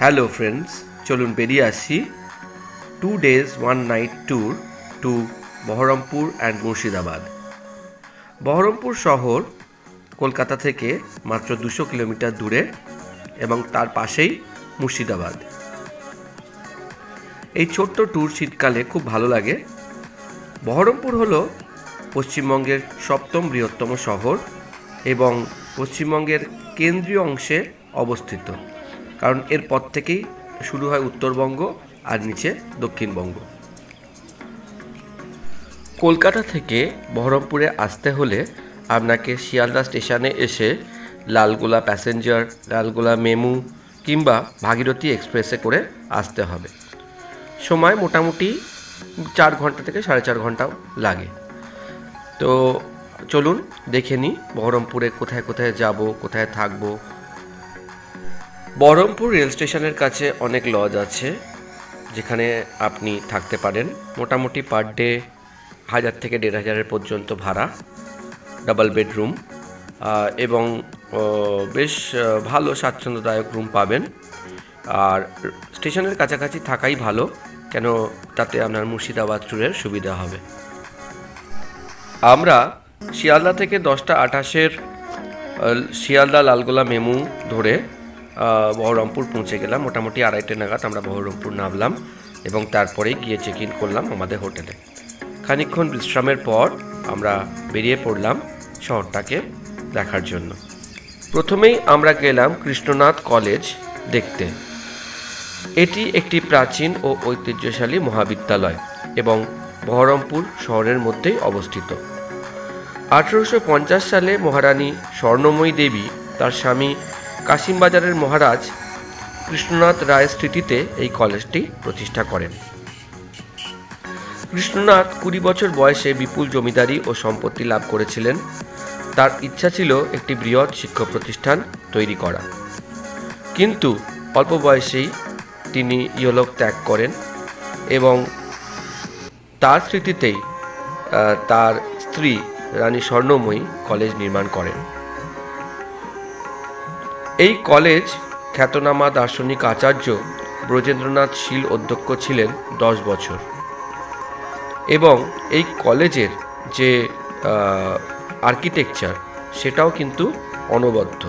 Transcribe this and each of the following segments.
Hello friends, চলুন বেরিয়ে আসি 2 days 1 night tour to Baharampur and Murshidabad. Baharampur শহর কলকাতা থেকে মাত্র 200 কিলোমিটার দূরে এবং তার পাশেই মুর্শিদাবাদ। এই ছোট্ট ট্যুর শীতকালে খুব ভালো লাগে। বহরমপুর হলো পশ্চিমবঙ্গের 7ম বৃহত্তম শহর এবং পশ্চিমবঙ্গের কেন্দ্রীয় অংশে অবস্থিত, কারণ এর পর থেকেই শুরু হয় উত্তরবঙ্গ আর নিচে দক্ষিণবঙ্গ। কলকাতা থেকে বহরমপুরে আসতে হলে আপনাকে শিয়ালদা স্টেশনে এসে লালগোলা প্যাসেঞ্জার, লালগোলা মেমু কিংবা ভাগীরথী এক্সপ্রেসে করে আসতে হবে। সময় মোটামুটি 4 ঘন্টা থেকে 4.5 ঘন্টাও লাগে। তো চলুন দেখে নিই বহরমপুরে কোথায় কোথায় যাব, কোথায় থাকবো। বহরমপুর রেল স্টেশনের কাছে অনেক লজ আছে যেখানে আপনি থাকতে পারেন। মোটামুটি পার ডে 1000 থেকে 1500 পর্যন্ত ভাড়া, ডাবল বেডরুম এবং বেশ ভালো স্বাচ্ছন্দ্যদায়ক রুম পাবেন। আর স্টেশনের কাছাকাছি থাকাই ভালো, কেন তাতে আপনার মুর্শিদাবাদ ট্যুরের সুবিধা হবে। আমরা শিয়ালদা থেকে 10টা 28-এর শিয়ালদা লালগোলা মেমু ধরে বহরমপুর পৌঁছে গেলাম। মোটামুটি 2:30 নাগাদ আমরা বহরমপুর নামলাম এবং তারপরেই গিয়ে চেক ইন করলাম আমাদের হোটেলে। খানিকক্ষণ বিশ্রামের পর আমরা বেরিয়ে পড়লাম শহরটাকে দেখার জন্য। প্রথমেই আমরা গেলাম কৃষ্ণনাথ কলেজ দেখতে। এটি একটি প্রাচীন ও ঐতিহ্যশালী মহাবিদ্যালয় এবং বহরমপুর শহরের মধ্যেই অবস্থিত। 1850 সালে মহারানী স্বর্ণময়ী দেবী তার স্বামী কাশিমবাজারের মহারাজ কৃষ্ণনাথ রায়ের স্মৃতিতে এই কলেজটি প্রতিষ্ঠা করেন। কৃষ্ণনাথ 20 বছর বয়সে বিপুল জমিদারি ও সম্পত্তি লাভ করেছিলেন। তার ইচ্ছা ছিল একটি বৃহৎ শিক্ষা প্রতিষ্ঠান তৈরি করা, কিন্তু অল্প বয়সেই তিনি ইহলোক ত্যাগ করেন এবং তার স্মৃতিতেই তার স্ত্রী রানী স্বর্ণময়ী কলেজ নির্মাণ করেন। এই কলেজ খ্যাতনামা দার্শনিক আচার্য ব্রজেন্দ্রনাথ শীল অধ্যক্ষ ছিলেন 10 বছর এবং এই কলেজের যে আর্কিটেকচার সেটাও কিন্তু অনবদ্য।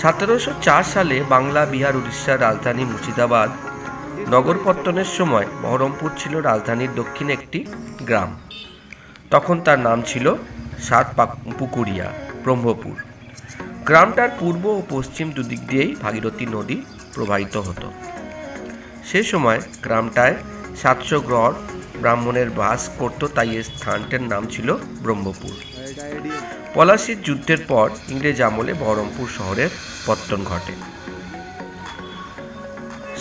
1704 সালে বাংলা, বিহার, উড়িষ্যার রাজধানী মুর্শিদাবাদ নগরপত্তনের সময় বহরমপুর ছিল রাজধানীর দক্ষিণে একটি গ্রাম। তখন তার নাম ছিল সাতপুকুরিয়া ব্রহ্মপুর। গ্রামটার পূর্ব ও পশ্চিম দুদিক দিয়েই ভাগীরথী নদী প্রবাহিত হতো। সে সময় গ্রামটায় 700 গড় ব্রাহ্মণের বাস করত, তাই এই স্থানটির নাম ছিল ব্রহ্মপুর। পলাশীর যুদ্ধের পর ইংরেজ আমলে বহরমপুর শহরের পত্তন ঘটে।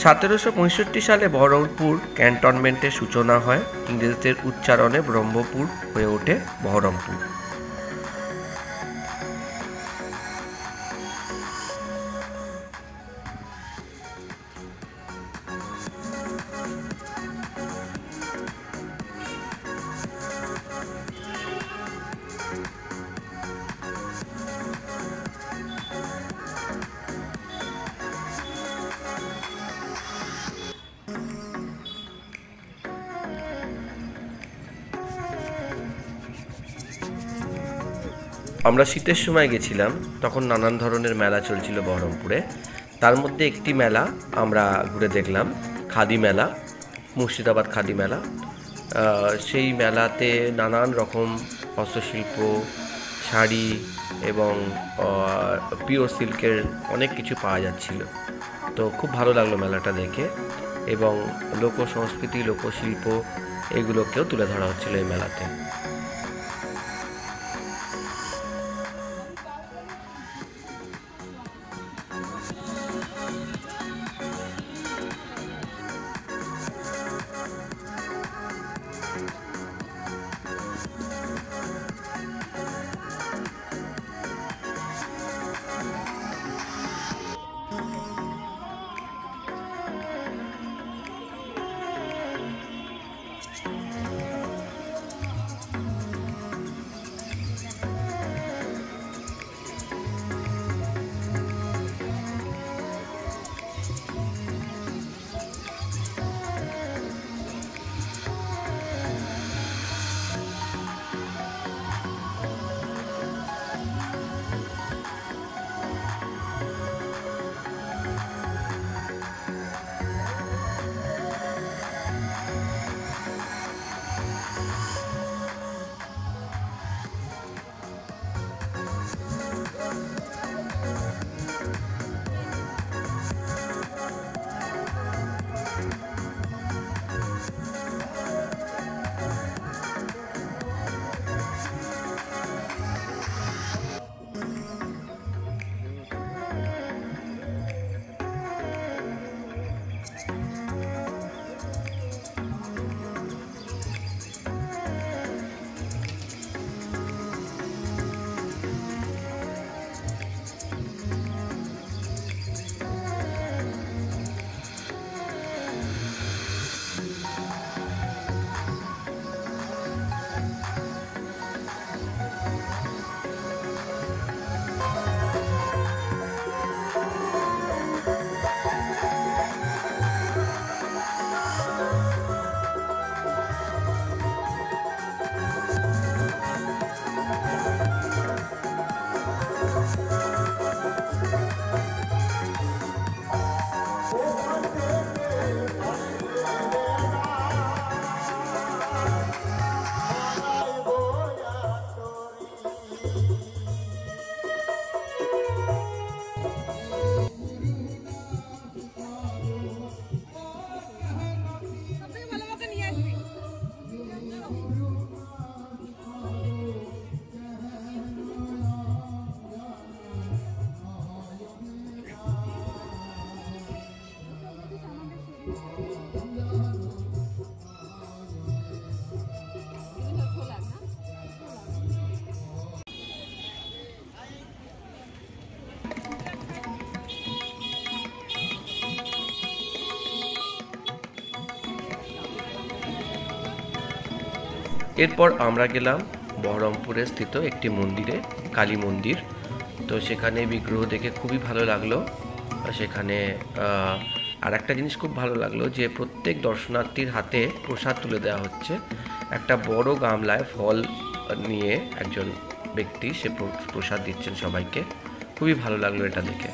1765 সালে বহরমপুর ক্যান্টনমেন্টের সূচনা হয়। ইংরেজদের উচ্চারণে ব্রহ্মপুর হয়ে ওঠে বহরমপুর। আমরা শীতের সময় গেছিলাম, তখন নানান ধরনের মেলা চলছিল বহরমপুরে। তার মধ্যে একটি মেলা আমরা ঘুরে দেখলাম, খাদি মেলা, মুর্শিদাবাদ খাদি মেলা। সেই মেলাতে নানান রকম হস্তশিল্প, শাড়ি এবং পিওর সিল্কের অনেক কিছু পাওয়া যাচ্ছিল। তো খুব ভালো লাগলো মেলাটা দেখে, এবং লোক সংস্কৃতি, লোকশিল্প এগুলোকেও তুলে ধরা হচ্ছিল এই মেলাতে। এরপর আমরা গেলাম বহরমপুরে স্থিত একটি মন্দিরে, কালী মন্দির। তো সেখানে বিগ্রহ দেখে খুবই ভালো লাগলো। সেখানে আর একটা জিনিস খুব ভালো লাগলো যে প্রত্যেক দর্শনার্থীর হাতে প্রসাদ তুলে দেওয়া হচ্ছে। একটা বড় গামলায় ফল নিয়ে একজন ব্যক্তি সে প্রসাদ দিচ্ছেন সবাইকে। খুবই ভালো লাগলো এটা দেখে।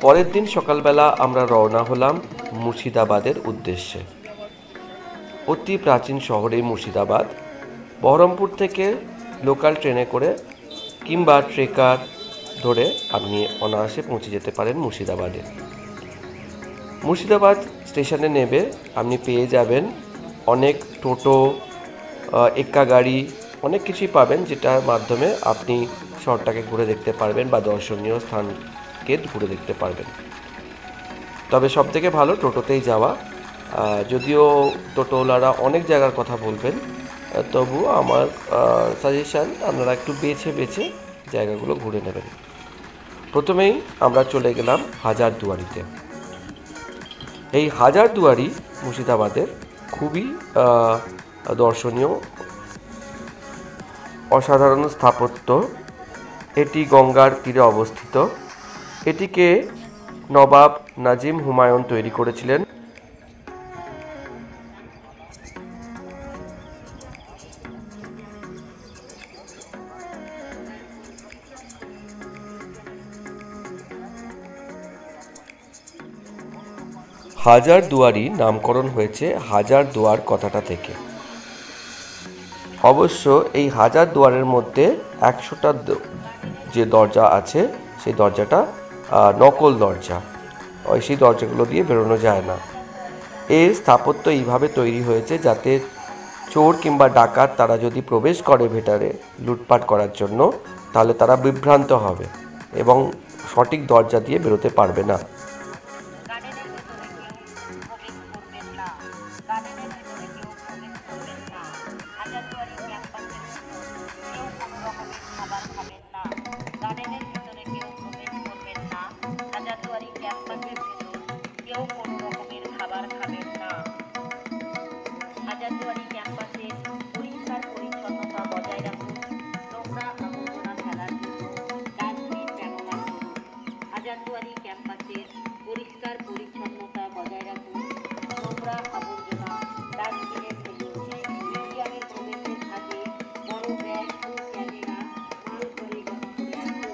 পরের দিন সকালবেলা আমরা রওনা হলাম মুর্শিদাবাদের উদ্দেশ্যে। অতি প্রাচীন শহর এই মুর্শিদাবাদ। বহরমপুর থেকে লোকাল ট্রেনে করে কিংবা ট্রেকার ধরে আপনি অনায়াসে পৌঁছে যেতে পারেন মুর্শিদাবাদে। মুর্শিদাবাদ স্টেশনে নেমে আপনি পেয়ে যাবেন অনেক টোটো, এক্কা গাড়ি, অনেক কিছুই পাবেন, যেটার মাধ্যমে আপনি শহরটাকে ঘুরে দেখতে পারবেন বা দর্শনীয় স্থানকে ঘুরে দেখতে পারবেন। তবে সবথেকে ভালো টোটোতেই যাওয়া। যদিও টোটোওয়ালারা অনেক জায়গার কথা বলবেন, তবুও আমার সাজেশান আপনারা একটু বেছে বেছে জায়গাগুলো ঘুরে নেবেন। প্রথমেই আমরা চলে গেলাম হাজারদুয়ারিতে। এই হাজারদুয়ারি মুর্শিদাবাদের খুবই দর্শনীয় অসাধারণ স্থাপত্য। এটি গঙ্গার তীরে অবস্থিত। এটিকে নবাব নাজিম হুমায়ুন তৈরি করেছিলেন। হাজারদুয়ারি নামকরণ হয়েছে হাজারদুয়ার কথাটা থেকে। অবশ্য এই হাজারদুয়ারের মধ্যে 100টা যে দরজা আছে সেই দরজাটা নকল দরজা, সেই দরজাগুলো দিয়ে বেরোনো যায় না। এর স্থাপত্য এইভাবে তৈরি হয়েছে যাতে চোর কিংবা ডাকাত তারা যদি প্রবেশ করে ভেতরে লুটপাট করার জন্য, তাহলে তারা বিভ্রান্ত হবে এবং সঠিক দরজা দিয়ে বেরোতে পারবে না। হাজারদুয়ারি ক্যাম্পাসে পরিষ্কার পরিচ্ছন্নতা বজায় রাখুন। নোংরা আবর্জনা ফেলার জন্য ডাস্টবিন ব্যবহার করুন। হাজারদুয়ারি ক্যাম্পাসে পরিষ্কার পরিচ্ছন্নতা বজায় রাখুন। নোংরা আবর্জনা ডাস্টবিনে ফেলুন। মিউজিয়ামের প্রবেশের আগে বড় ব্যাগ ও ক্যামেরা মাল করে জমা করে রাখুন।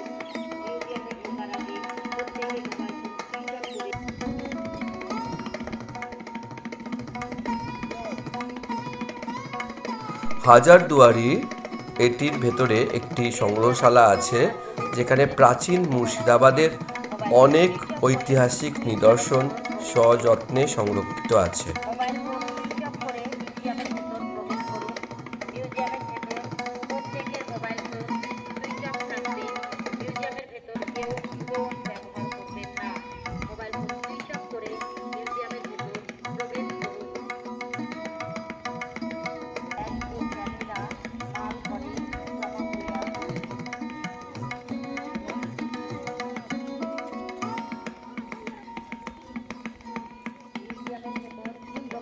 মিউজিয়ামে ঢোকার আগে প্রত্যেকে মোবাইল ফোন সুইচ অফ করে হাজারদুয়ারি এটির ভেতরে একটি সংগ্রহশালা আছে, যেখানে প্রাচীন মুর্শিদাবাদের অনেক ঐতিহাসিক নিদর্শন সযত্নে সংরক্ষিত আছে। মোবাইল ফোন সুইচ অফ করে মিউজিয়ামের ভেতর প্রবেশ করুন। মিউজিয়ামের ভেতর প্রত্যেকের মোবাইল ফোন সুইচ অফ থাকবে। মিউজিয়ামের ভেতর কেউ ফোন ব্যবহার করবেন না। মোবাইল ফোন সুইচ অফ করে মিউজিয়ামের ভেতর প্রবেশ করুন। ব্যাগ ও ক্যামেরা মাল করে জমা করে রাখুন। মিউজিয়ামের ভেতর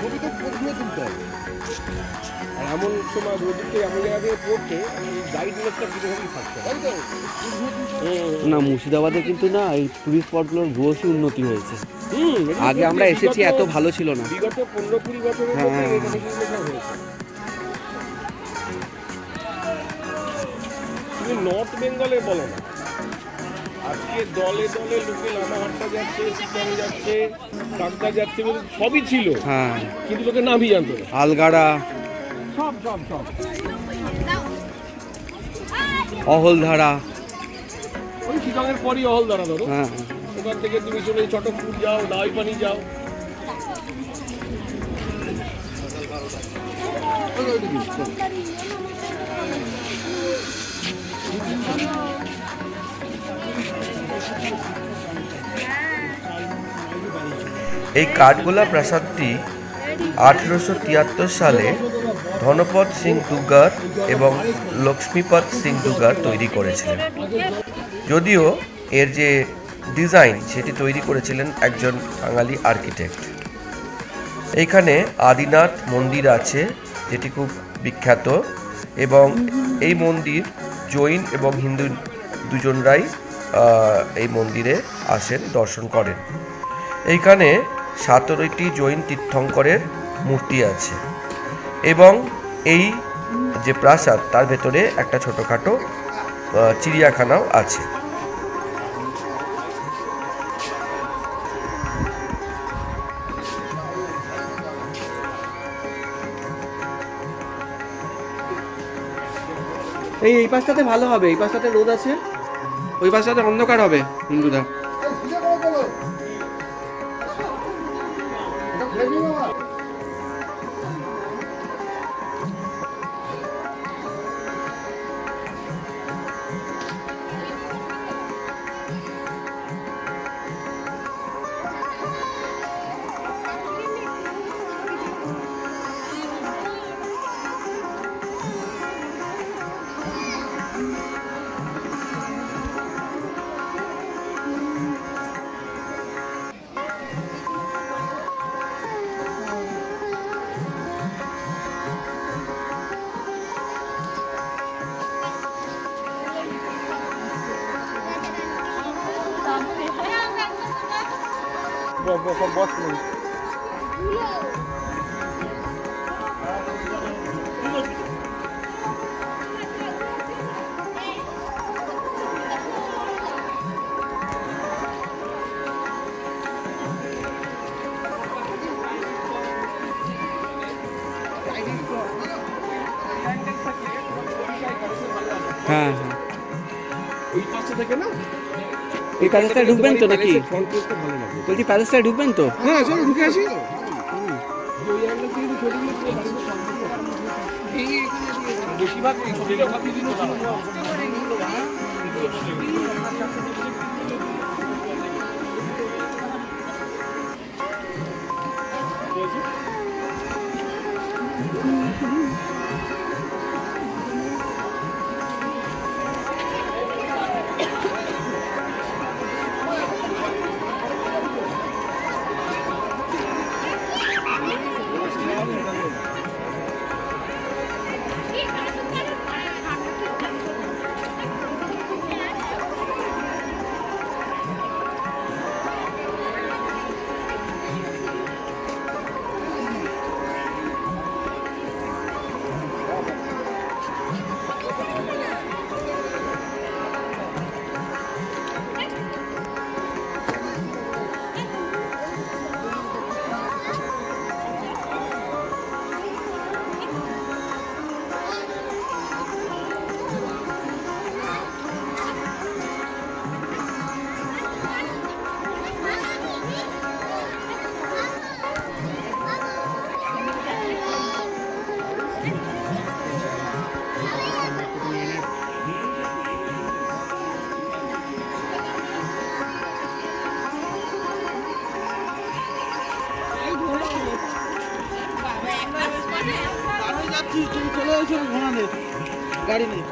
ছবি তো প্রথমে তুলতে হবে, আর এমন সময় রোদিকে এমন জায়গায় পড়তে গাইডলাইনটা পুরোপুরি থাকতে হবে। না, মুর্শিদাবাদে কিন্তু না এই টুরিস্ট স্পটগুলোর ভূয়সী উন্নতি হয়েছে। আগে আমরা এসেছি এত ভালো ছিল না, বিগত 15-20 বছরের মধ্যে এটা কিন্তু সব হয়েছে। তুমি নর্থ বেঙ্গলে বলো না, আজকে দলে দলে লোকে লামাহাট্টা যাচ্ছে, শিকারে যাচ্ছে, কাকদা যাচ্ছে, সবই ছিল। হ্যাঁ, কিন্তু লোকে নামই জানতো না। আলগাড়া, সব সব সব অহলধারা, ওই শিকারের পরই অহলধারা ধরো। হ্যাঁ, ওখান থেকে তুমি চলে চটকপুর যাও, দাইপানি যাও। এই কাঠগোলা প্রাসাদটি 1873 সালে ধনপত সিং দুগার এবং লক্ষ্মীপত সিং দুগার তৈরি করেছিলেন। যদিও এর যে ডিজাইন সেটি তৈরি করেছিলেন একজন বাঙালি আর্কিটেক্ট। এইখানে আদিনাথ মন্দির আছে, যেটি খুব বিখ্যাত, এবং এই মন্দির জৈন এবং হিন্দু দুজনরাই এই মন্দিরে আসেন, দর্শন করেন। এইখানে 17টি জৈন তীর্থঙ্করের মূর্তি আছে এবং এই যে প্রাসাদ তার ভেতরে একটা ছোটোখাটো চিড়িয়াখানাও আছে। এই পাশটাতে ভালো হবে, এই পাশটাতে রোদ আছে, ওই পাশটাতে অন্ধকার হবে হিন্দুদা। হ্যাঁ হ্যাঁ, ওই পাশে থেকে না এই প্যালেসটায় ঢুকবেন তো নাকি? ফ্রন্ট পেজটা ভালো লাগে। বলছি প্যালেসটায় ঢুকবেন তো? হ্যাঁ চলো ঢুকে আসি। বেশিরভাগ চলে এসো, ঘোড়া নেই, গাড়ি নেই।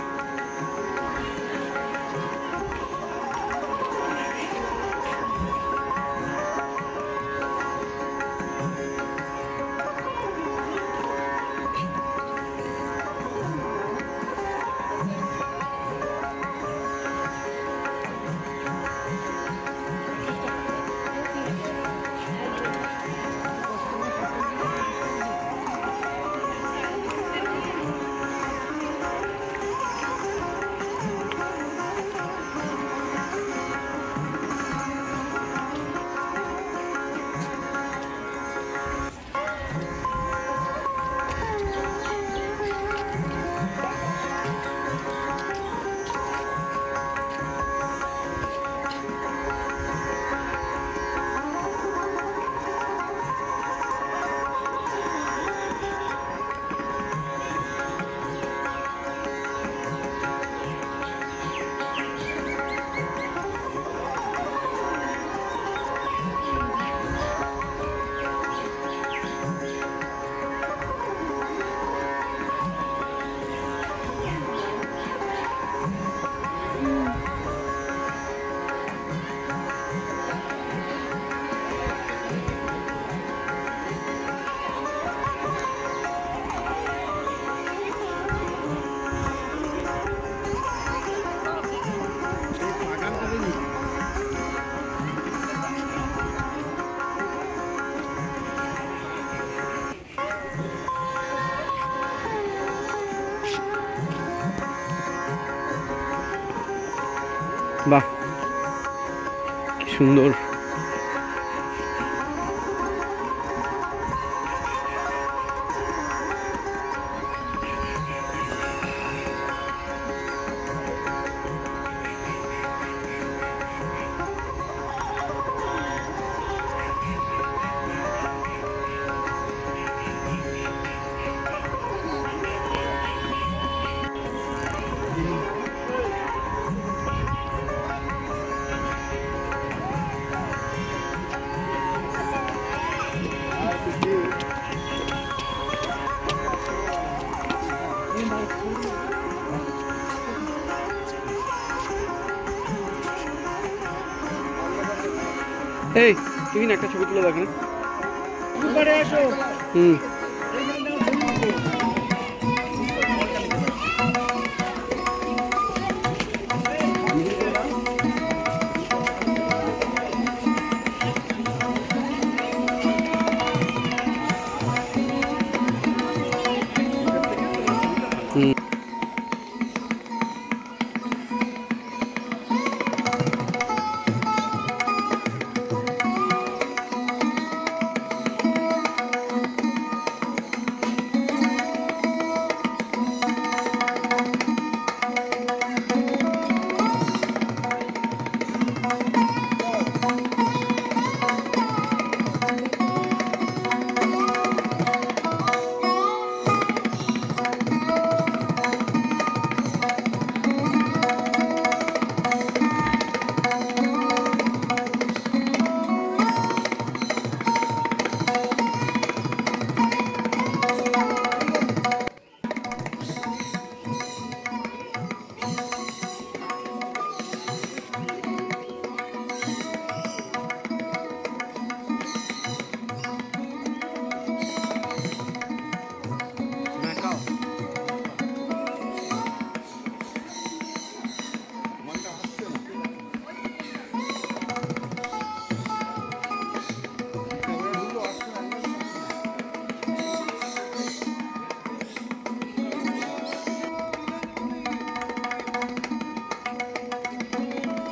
বাহ, কি সুন্দর। এই তুই একটা ছবি তুলে দেখ না। হুম,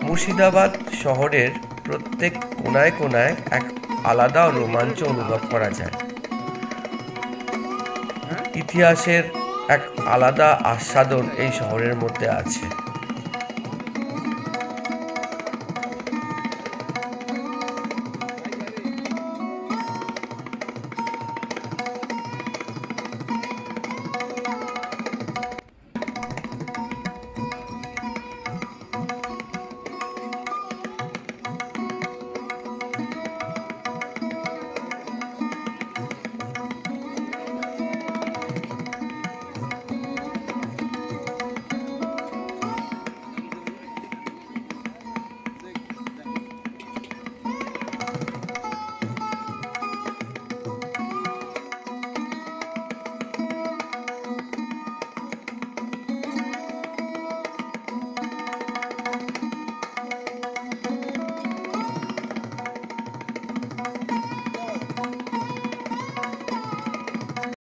মুর্শিদাবাদ শহরের প্রত্যেক কোনায় কোনায় এক আলাদা রোমাঞ্চ অনুভব করা যায়। ইতিহাসের এক আলাদা আস্বাদন এই শহরের মধ্যে আছে।